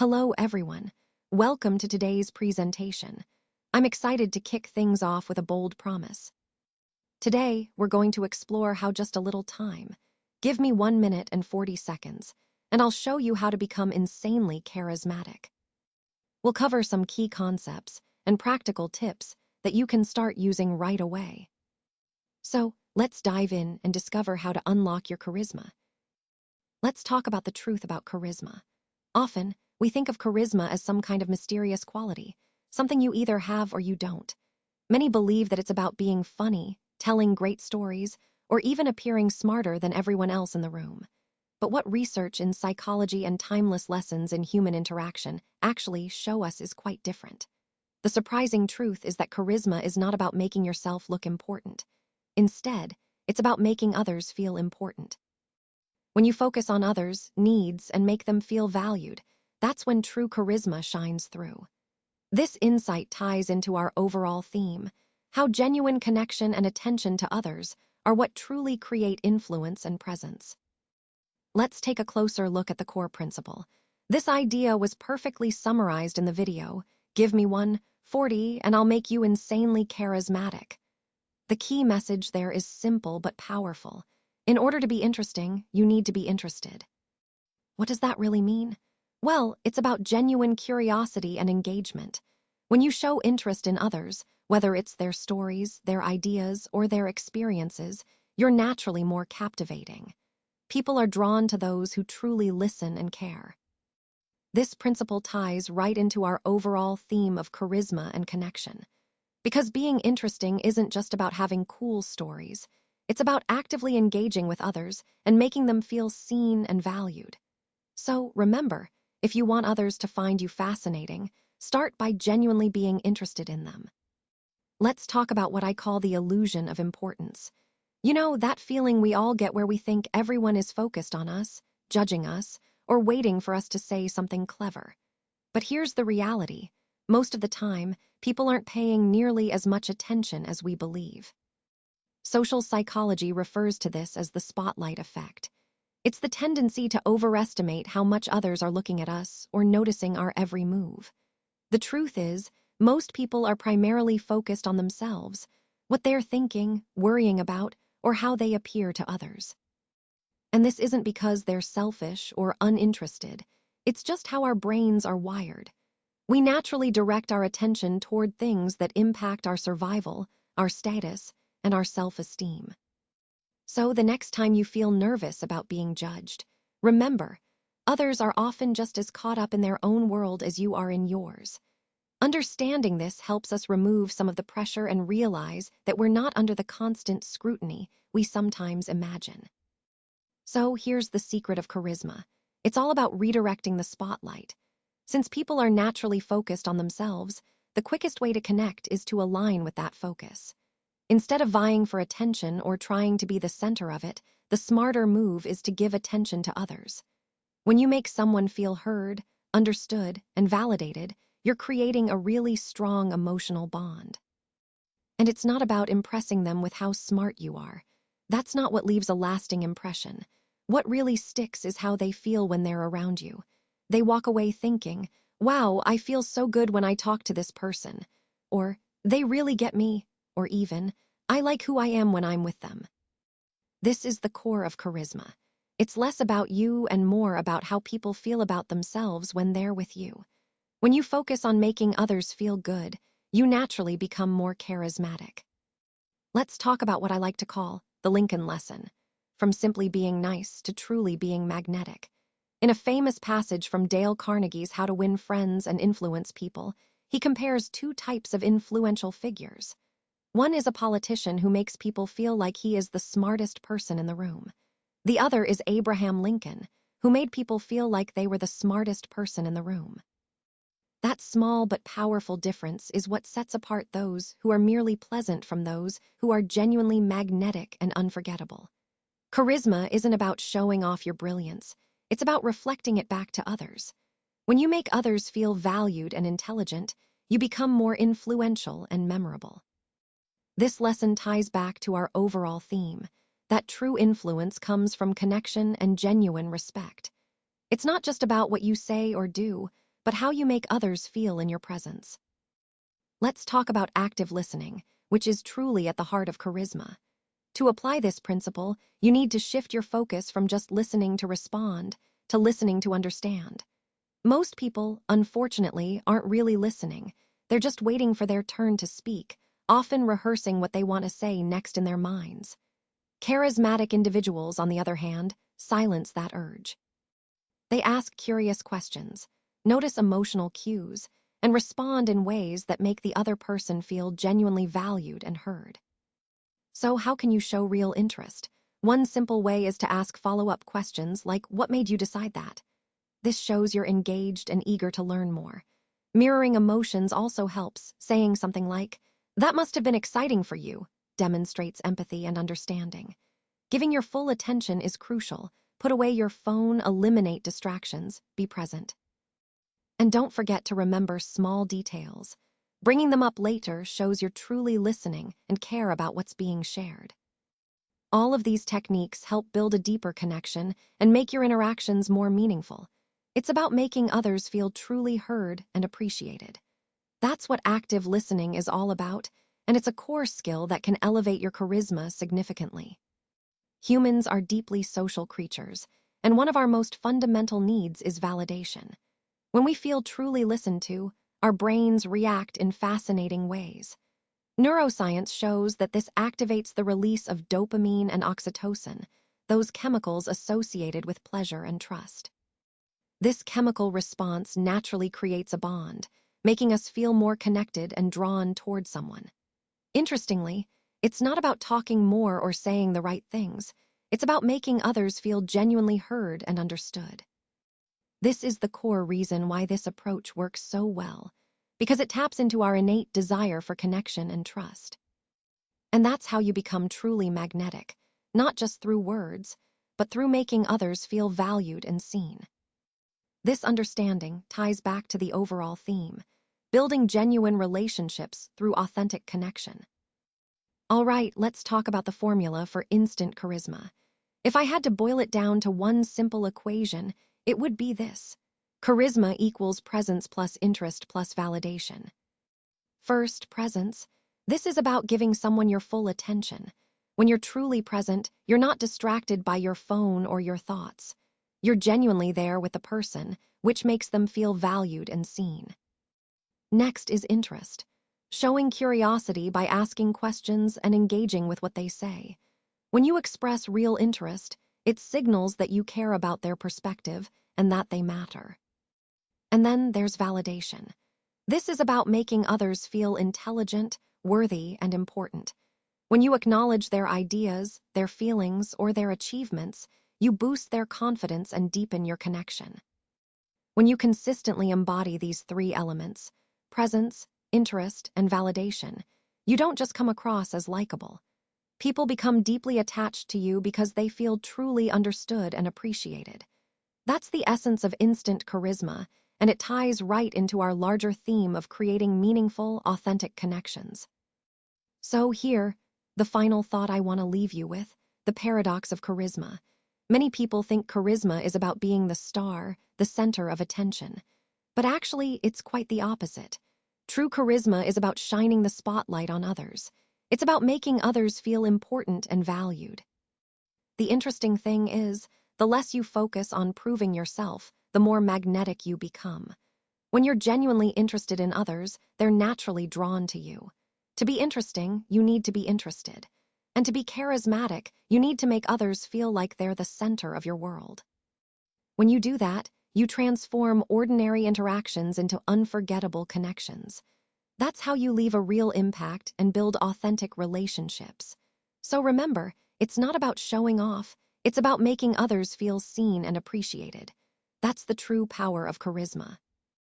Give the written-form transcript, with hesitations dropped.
Hello, everyone. Welcome to today's presentation. I'm excited to kick things off with a bold promise. Today, we're going to explore how just a little time, give me 1 minute and 40 seconds, and I'll show you how to become insanely charismatic. We'll cover some key concepts and practical tips that you can start using right away. So, let's dive in and discover how to unlock your charisma. Let's talk about the truth about charisma. Often, we think of charisma as some kind of mysterious quality, something you either have or you don't. Many believe that it's about being funny, telling great stories, or even appearing smarter than everyone else in the room. But what research in psychology and timeless lessons in human interaction actually show us is quite different. The surprising truth is that charisma is not about making yourself look important. Instead, it's about making others feel important. When you focus on others' needs and make them feel valued, that's when true charisma shines through. This insight ties into our overall theme, how genuine connection and attention to others are what truly create influence and presence. Let's take a closer look at the core principle. This idea was perfectly summarized in the video, "Give me 140 and I'll make you insanely charismatic." The key message there is simple but powerful. In order to be interesting, you need to be interested. What does that really mean? Well, it's about genuine curiosity and engagement. When you show interest in others, whether it's their stories, their ideas, or their experiences, you're naturally more captivating. People are drawn to those who truly listen and care. This principle ties right into our overall theme of charisma and connection. Because being interesting isn't just about having cool stories. It's about actively engaging with others and making them feel seen and valued. So remember, if you want others to find you fascinating, start by genuinely being interested in them. Let's talk about what I call the illusion of importance. You know, that feeling we all get where we think everyone is focused on us, judging us, or waiting for us to say something clever. But here's the reality. Most of the time, people aren't paying nearly as much attention as we believe. Social psychology refers to this as the spotlight effect. It's the tendency to overestimate how much others are looking at us or noticing our every move. The truth is, most people are primarily focused on themselves, what they're thinking, worrying about, or how they appear to others. And this isn't because they're selfish or uninterested. It's just how our brains are wired. We naturally direct our attention toward things that impact our survival, our status, and our self-esteem. So the next time you feel nervous about being judged, remember, others are often just as caught up in their own world as you are in yours. Understanding this helps us remove some of the pressure and realize that we're not under the constant scrutiny we sometimes imagine. So here's the secret of charisma. It's all about redirecting the spotlight. Since people are naturally focused on themselves, the quickest way to connect is to align with that focus. Instead of vying for attention or trying to be the center of it, the smarter move is to give attention to others. When you make someone feel heard, understood, and validated, you're creating a really strong emotional bond. And it's not about impressing them with how smart you are. That's not what leaves a lasting impression. What really sticks is how they feel when they're around you. They walk away thinking, "Wow, I feel so good when I talk to this person," or "They really get me," or even, "I like who I am when I'm with them." This is the core of charisma. It's less about you and more about how people feel about themselves when they're with you. When you focus on making others feel good, you naturally become more charismatic. Let's talk about what I like to call the Lincoln lesson, from simply being nice to truly being magnetic. In a famous passage from Dale Carnegie's How to Win Friends and Influence People, he compares two types of influential figures. One is a politician who makes people feel like he is the smartest person in the room. The other is Abraham Lincoln, who made people feel like they were the smartest person in the room. That small but powerful difference is what sets apart those who are merely pleasant from those who are genuinely magnetic and unforgettable. Charisma isn't about showing off your brilliance. It's about reflecting it back to others. When you make others feel valued and intelligent, you become more influential and memorable. This lesson ties back to our overall theme, that true influence comes from connection and genuine respect. It's not just about what you say or do, but how you make others feel in your presence. Let's talk about active listening, which is truly at the heart of charisma. To apply this principle, you need to shift your focus from just listening to respond to listening to understand. Most people, unfortunately, aren't really listening. They're just waiting for their turn to speak, often rehearsing what they want to say next in their minds. Charismatic individuals, on the other hand, silence that urge. They ask curious questions, notice emotional cues, and respond in ways that make the other person feel genuinely valued and heard. So how can you show real interest? One simple way is to ask follow-up questions like, "What made you decide that?" This shows you're engaged and eager to learn more. Mirroring emotions also helps. Saying something like, "That must have been exciting for you," demonstrates empathy and understanding. Giving your full attention is crucial. Put away your phone, eliminate distractions, be present. And don't forget to remember small details. Bringing them up later shows you're truly listening and care about what's being shared. All of these techniques help build a deeper connection and make your interactions more meaningful. It's about making others feel truly heard and appreciated. That's what active listening is all about, and it's a core skill that can elevate your charisma significantly. Humans are deeply social creatures, and one of our most fundamental needs is validation. When we feel truly listened to, our brains react in fascinating ways. Neuroscience shows that this activates the release of dopamine and oxytocin, those chemicals associated with pleasure and trust. This chemical response naturally creates a bond, making us feel more connected and drawn toward someone. Interestingly, it's not about talking more or saying the right things. It's about making others feel genuinely heard and understood. This is the core reason why this approach works so well, because it taps into our innate desire for connection and trust. And that's how you become truly magnetic, not just through words, but through making others feel valued and seen. This understanding ties back to the overall theme, building genuine relationships through authentic connection. All right, let's talk about the formula for instant charisma. If I had to boil it down to one simple equation, it would be this: charisma equals presence plus interest plus validation. First, presence. This is about giving someone your full attention. When you're truly present, you're not distracted by your phone or your thoughts. You're genuinely there with the person, which makes them feel valued and seen. Next is interest. Showing curiosity by asking questions and engaging with what they say. When you express real interest, it signals that you care about their perspective and that they matter. And then there's validation. This is about making others feel intelligent, worthy, and important. When you acknowledge their ideas, their feelings, or their achievements, you boost their confidence and deepen your connection. When you consistently embody these three elements, presence, interest, and validation, you don't just come across as likable. People become deeply attached to you because they feel truly understood and appreciated. That's the essence of instant charisma, and it ties right into our larger theme of creating meaningful, authentic connections. So here, the final thought I want to leave you with, the paradox of charisma. Many people think charisma is about being the star, the center of attention. But actually, it's quite the opposite. True charisma is about shining the spotlight on others. It's about making others feel important and valued. The interesting thing is, the less you focus on proving yourself, the more magnetic you become. When you're genuinely interested in others, they're naturally drawn to you. To be interesting, you need to be interested. And to be charismatic, you need to make others feel like they're the center of your world. When you do that, you transform ordinary interactions into unforgettable connections. That's how you leave a real impact and build authentic relationships. So remember, it's not about showing off, it's about making others feel seen and appreciated. That's the true power of charisma.